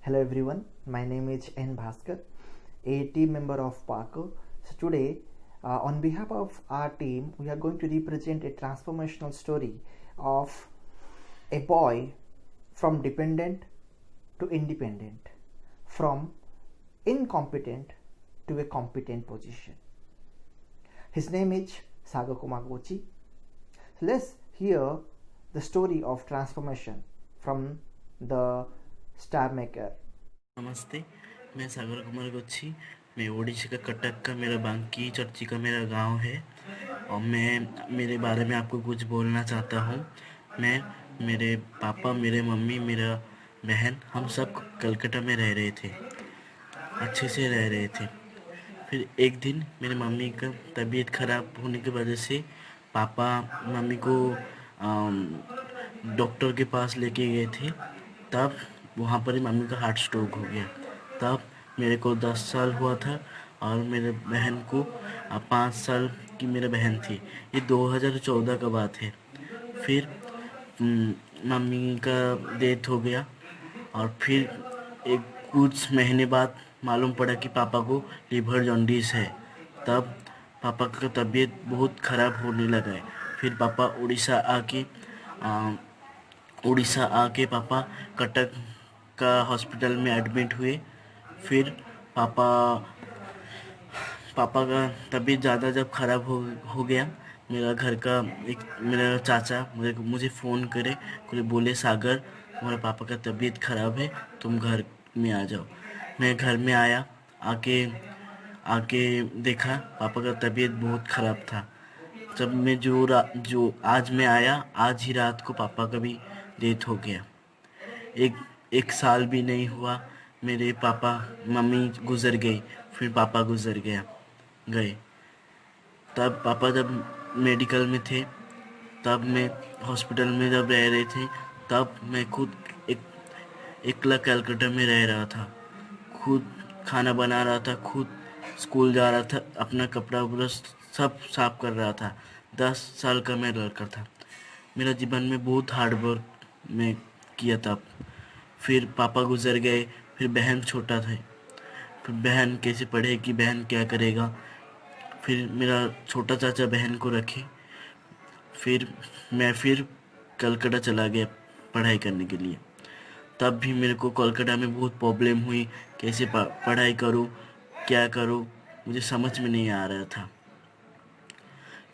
Hello everyone, my name is N. Bhaskar, a team member of Parker. So today, on behalf of our team, we are going to represent a transformational story of a boy from dependent to independent, from incompetent to a competent position. His name is Sagar Kumar Gochi. So let's hear the story of transformation from the Star Maker. नमस्ते, मैं सागर कुमार गोच्छी। मैं ओडिशा का कटक का मेरा बांकी चर्ची का मेरा गांव है और मैं मेरे बारे में आपको कुछ बोलना चाहता हूँ। मैं मेरे पापा, मेरे मम्मी, मेरा बहन, हम सब कलकत्ता में रह रहे थे, अच्छे से रह रहे थे। फिर एक दिन मेरी मम्मी का तबीयत ख़राब होने की वजह से पापा मम्मी को डॉक्टर के पास लेके गए थे। तब वहाँ पर ही मम्मी का हार्ट स्ट्रोक हो गया। तब मेरे को 10 साल हुआ था और मेरे बहन को 5 साल की मेरी बहन थी। ये 2014 का बात है। फिर मम्मी का डेथ हो गया और फिर एक कुछ महीने बाद मालूम पड़ा कि पापा को लिवर जॉन्डिस है। तब पापा का तबीयत बहुत ख़राब होने लगा है। फिर पापा उड़ीसा आके पापा कटक का हॉस्पिटल में एडमिट हुए। फिर पापा पापा का तबीयत ज़्यादा जब ख़राब हो गया, मेरा घर का एक मेरा चाचा मुझे फ़ोन करे बोले, सागर तुम्हारे पापा का तबीयत ख़राब है, तुम घर में आ जाओ। मैं घर में आया, आके आके देखा पापा का तबीयत बहुत ख़राब था। जब मैं जो आज मैं आया, आज ही रात को पापा का भी डेथ हो गया। एक एक साल भी नहीं हुआ, मेरे पापा मम्मी गुज़र गई, फिर पापा गुज़र गए। तब पापा जब मेडिकल में थे, तब मैं हॉस्पिटल में जब रह रहे थे, तब मैं खुद एक एकला कलकत्ता में रह रहा था। खुद खाना बना रहा था, खुद स्कूल जा रहा था, अपना कपड़ा वपड़ा सब साफ कर रहा था। 10 साल का मैं लड़का था। मेरा जीवन में बहुत हार्ड वर्क मैं किया तब। फिर पापा गुजर गए, फिर बहन छोटा था, फिर बहन कैसे पढ़ेगी, बहन क्या करेगा। फिर मेरा छोटा चाचा बहन को रखे। फिर मैं कलकत्ता चला गया पढ़ाई करने के लिए। तब भी मेरे को कोलकाता में बहुत प्रॉब्लम हुई, कैसे पढ़ाई करूं, क्या करूं, मुझे समझ में नहीं आ रहा था।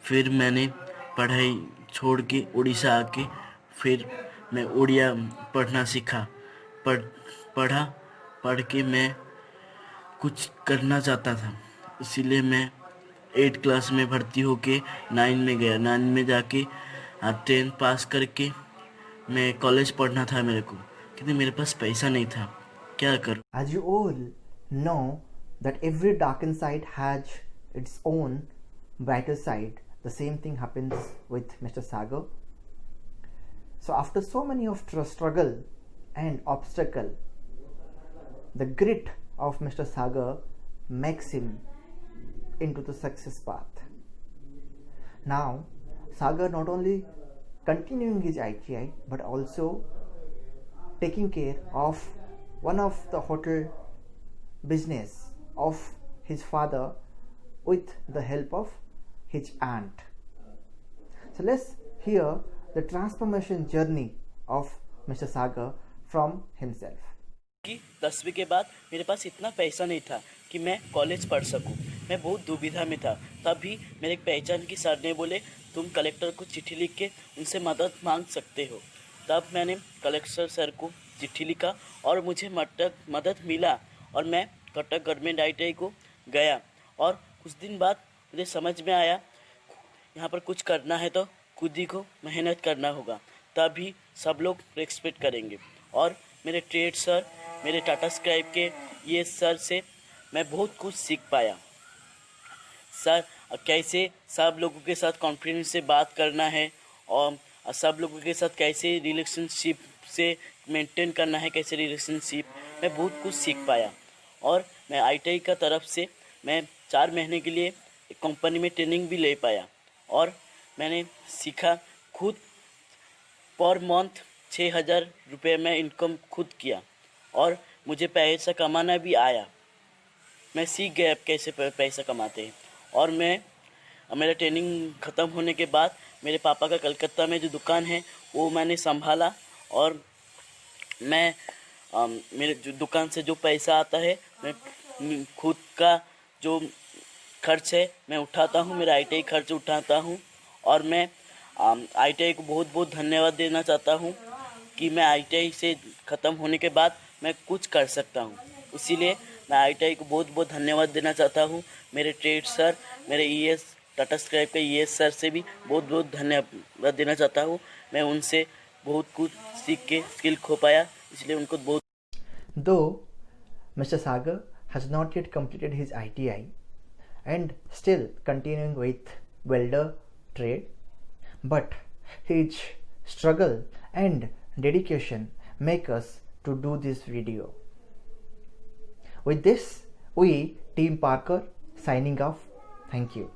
फिर मैंने पढ़ाई छोड़ के उड़ीसा आके फिर मैं उड़िया पढ़ना सीखा। पढ़ पढ़ा पढ़ के मैं कुछ करना चाहता था, इसीलिए मैं 8 क्लास में भर्ती होके 9 में गया। 9 में जाके 10 पास करके मैं कॉलेज पढ़ना था मेरे को, क्योंकि मेरे पास पैसा नहीं था। क्या करूं? As you all know that every darkened side has its own brighter side, the same thing happens with Mr. Sagar. So after so many of struggle and obstacle, the grit of Mr. Sagar makes him into the success path. Now, Sagar not only continuing his ITI but also taking care of one of the hotel business of his father with the help of his aunt. So let's hear the transformation journey of Mr. Sagar from himself. कि 10वीं के बाद मेरे पास इतना पैसा नहीं था कि मैं कॉलेज पढ़ सकूं। मैं बहुत दुविधा में था। तब भी मेरे एक पहचान की सर ने बोले, तुम कलेक्टर को चिट्ठी लिख के उनसे मदद मांग सकते हो। तब मैंने कलेक्टर सर को चिट्ठी लिखा और मुझे मदद मिला और मैं कटक गवर्नमेंट ITI को गया। और कुछ दिन बाद मुझे समझ में आया, यहाँ पर कुछ करना है तो खुद ही को मेहनत करना होगा, तभी सब लोग रेस्पेक्ट करेंगे। और मेरे ट्रेड सर, मेरे टाटा स्काई के ये सर से मैं बहुत कुछ सीख पाया। सर कैसे सब लोगों के साथ कॉन्फिडेंस से बात करना है और सब लोगों के साथ कैसे रिलेशनशिप से मेंटेन करना है, कैसे रिलेशनशिप, मैं बहुत कुछ सीख पाया। और मैं ITI का तरफ से मैं 4 महीने के लिए एक कंपनी में ट्रेनिंग भी ले पाया और मैंने सीखा। खुद पर मंथ 6,000 रुपये मैं इनकम खुद किया और मुझे पैसा कमाना भी आया। मैं सीख गया अब कैसे पैसा कमाते हैं। और मेरा ट्रेनिंग ख़त्म होने के बाद मेरे पापा का कलकत्ता में जो दुकान है वो मैंने संभाला। और मैं मेरे जो दुकान से जो पैसा आता है मैं खुद का जो खर्च है मैं उठाता हूँ, मेरा ITI खर्च उठाता हूँ। और मैं ITI को बहुत बहुत धन्यवाद देना चाहता हूँ कि मैं ITI से ख़त्म होने के बाद मैं कुछ कर सकता हूँ। इसीलिए मैं ITI को बहुत बहुत धन्यवाद देना चाहता हूँ। मेरे ट्रेड सर, मेरे ES टाटा स्काई के ES सर से भी बहुत बहुत धन्यवाद देना चाहता हूँ। मैं उनसे बहुत कुछ सीख के स्किल खो पाया, इसलिए उनको बहुत। Though Mr. Sagar has not yet completed his ITI and still continuing with welder trade, but his struggle and dedication make us to do this video. With this, we Team Parker signing off. Thank you.